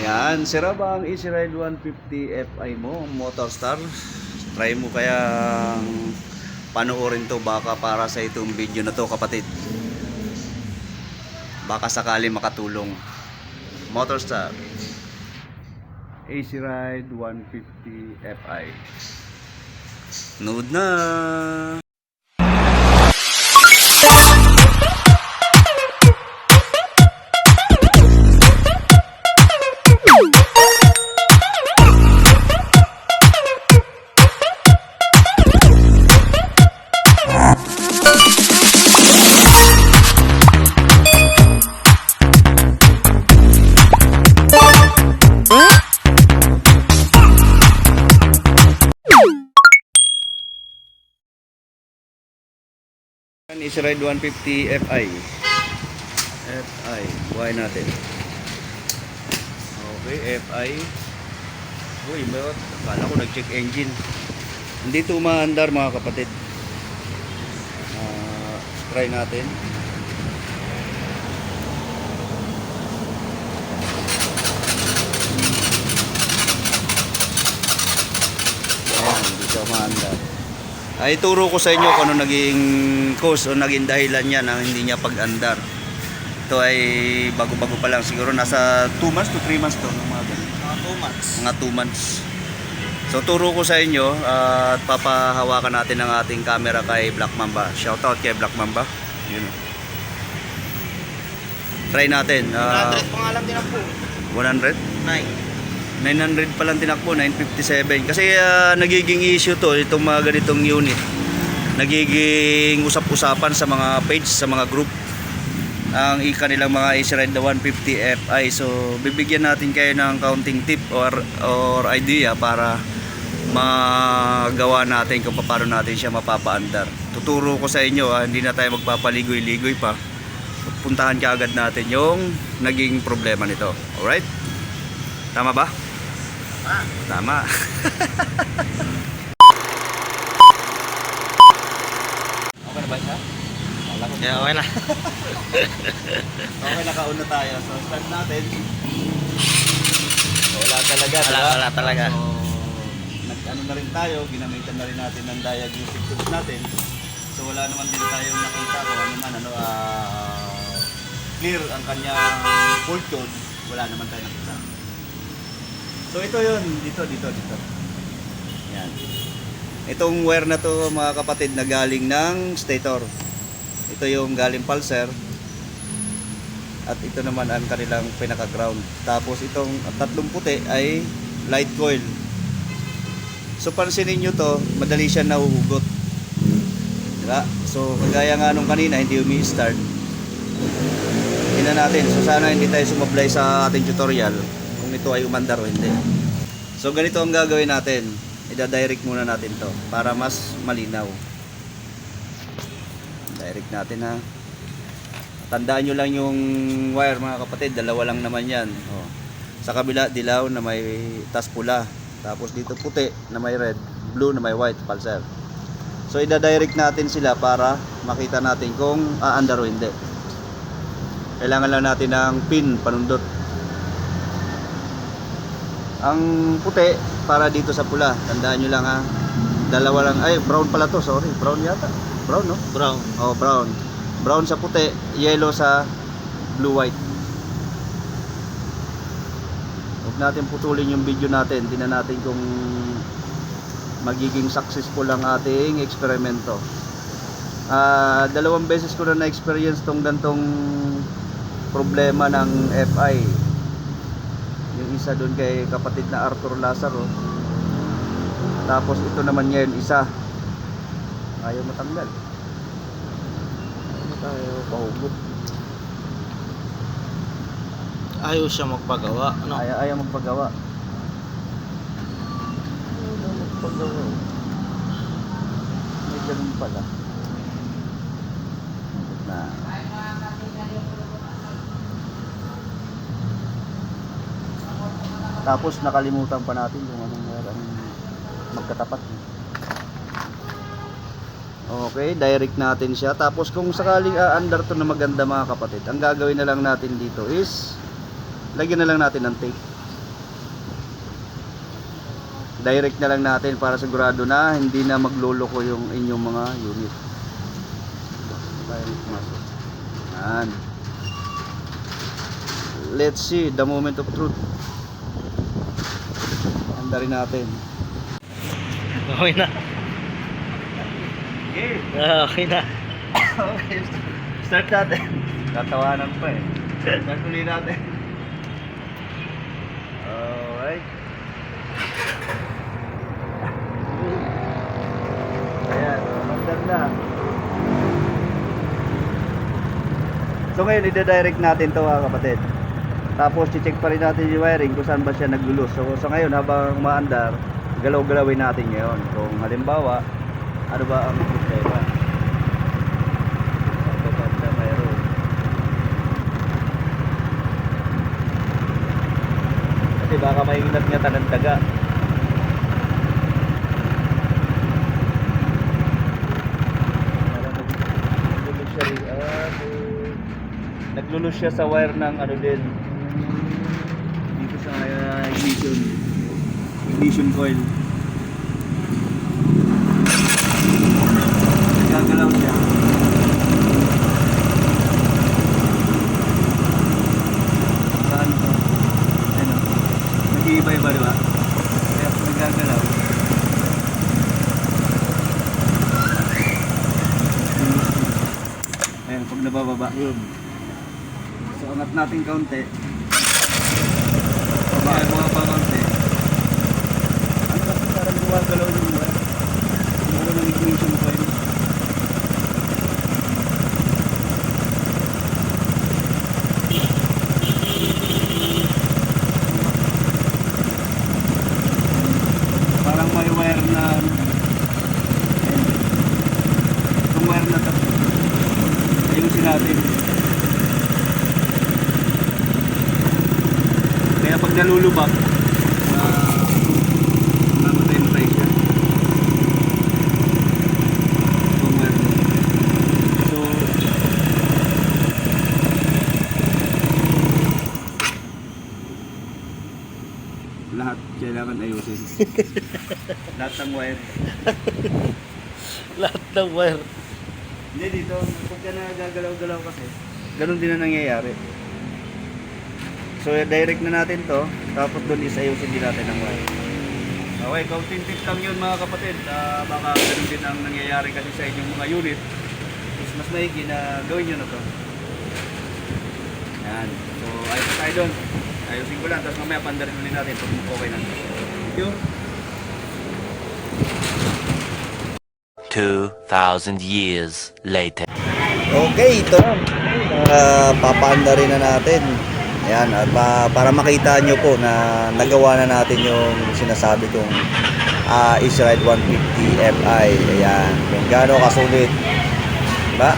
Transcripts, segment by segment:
Yan, sira ba ang Easy Ride 150 Fi mo, Motorstar? Try mo kayang panoorin to, baka para sa itong video na to, kapatid. Baka sakali makatulong. Motorstar Easy Ride 150 Fi. Nood na. Easy Ride 150 Fi. Buhay natin. Okay, Fi. Uy, akala ko nag-check engine. Hindi ito umaandar, mga kapatid. Try natin. Ayan, hindi ito umaandar. Ay, turo ko sa inyo kung ano naging cause o naging dahilan niya na hindi niya pag-andar. Ito ay bago-bago pa lang. Siguro nasa 2 months to 3 months to. Mga 2 months. Mga 2 months. So, turo ko sa inyo at papahawakan natin ang ating camera kay Black Mamba. Shoutout kay Black Mamba. Yun. Try natin. 100 pa nga lang din ako. 100? 900 pa lang tinakbo, 957. Kasi nagiging issue to, itong mga ganitong unit. Nagiging usap-usapan sa mga page, sa mga group. Ang kanilang mga Easy Ride 150 Fi. So, bibigyan natin kayo ng counting tip or idea para magawa natin kung paano natin siya mapapaandar. Tuturo ko sa inyo, hindi na tayo magpapaligoy-ligoy pa. Puntahan kaagad natin yung naging problema nito. Alright? Tama ba? Tama. Okay na ba siya? Yeah, okay na. Okay, nakauna tayo. So, start natin. Wala talaga. Wala talaga. So, nag-ano na rin tayo. Ginamitan na rin natin ng diagnostic tools natin. So, wala naman din tayong nakita kung ano man. Clear ang kanyang fault code. Wala naman tayo nakita. So ito yun, dito. Yan. Itong wire na to, mga kapatid, na galing ng stator. Ito yung galing pulser. At ito naman ang kanilang pinaka-ground. Tapos itong tatlong puti ay light coil. So pansinin nyo to, madali siya nahuhugot. Diba? So kagaya nga nung kanina, hindi umi-start. Tingnan natin. So sana hindi tayo sumablay sa ating tutorial kung ito ay umandar o hindi. So ganito ang gagawin natin. Ida-direct muna natin to para mas malinaw. Direct natin, ha. Tandaan nyo lang yung wire, mga kapatid. Dalawa lang naman yan. O. Sa kabila, dilaw na may tas pula. Tapos dito puti na may red. Blue na may white, pulser. So ida-direct natin sila para makita natin kung aandar o hindi. Kailangan lang natin ng pin, panundot. Ang puti para dito sa pula. Tandaan nyo lang, ha. Dalawa lang. Ay, brown pala to. Sorry. Brown yata. Brown, no? Brown. Oh, brown. Brown sa puti. Yellow sa blue-white. Huwag natin putulin yung video natin. Tingnan natin kung magiging successful ang ating eksperimento. Dalawang beses ko na na-experience tong gantong problema ng Fi. Yung isa doon kay kapatid na Arthur Lazaro. Tapos ito naman ngayon isa. Ayaw matanggal. Ano tayo pahugot? Ayaw siya magpagawa. Ano? Ayaw magpagawa. Ayaw magpagawa. May ganun pala. Na. Tapos nakalimutan pa natin kung anong meron magkatapat. Okay, direct natin siya. Tapos kung sakaling aandar to na maganda, mga kapatid, ang gagawin na lang natin dito is lagyan na lang natin ng tape. direct na lang natin para sigurado na hindi na magloloko yung inyong mga unit. Direct masok. Yan. Let's see the moment of truth. Handa rin natin. Okay na. Okay. Okay na. Okay. Start natin. Tatawanan pa eh. Start ulit natin. Alright. Ayan, mandar na. So ngayon, ida-direct natin to mga kapatid. Tapos, check pa rin natin yung wiring kung saan ba siya naglulus. So ngayon, habang maandar, galaw-galawin natin ngayon. Kung halimbawa, ano ba ang problema? Ano ba na mayroon? Kasi baka may ingat-ngatan ng daga. Naglulus siya sa wire ng ano din dito sa ignition coil. Nagagalaw siya. Saan to? Ano? Nag-iiba-iba, diba? Kaya nagagalaw. Ayan, pag nabababa. So, angat natin kaunti. Babaan mo pa kaunti. Ano kasi parang gumagalaw yung wire? Siguro ng ignition coil. Parang may wire na ano. Ayan. Itong wire na to. Ayusin natin. Kaya pag nalulubak, mamatay siya. Itong wire na. So, lahat kailangan ayusin. Lahat ng wire. Lahat ng wire. Hindi dito, pagka nagagalaw-galaw kasi, ganun din na nangyayari. So direct na natin to, tapos doon is ayusin din natin ang wire. Okay, kaunting tip lang yun mga kapatid. Baka ganun din ang nangyayari kasi sa inyong mga unit. Mas maigi na gawin nyo na to. Yan. So ayos na tayo doon. Ayusin ko lang, tapos mamaya pandarin ulit natin pag okay na. Thank you. 2,000 years later. Okay, ito na. Papaanda rin na natin. Ayan, at para makita nyo po na nagawa na natin yung sinasabi kong Israel 150 Fi. Ayan, kung gaano kasulit. Diba?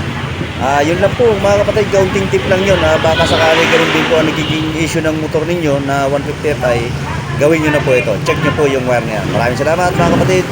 Yun lang po mga kapatid, kaunting tip lang yun. Baka sakali ganun din po ang nagiging issue ng motor ninyo na 150 Fi. Gawin nyo na po ito. Check nyo po yung wire niya. Maraming salamat mga kapatid.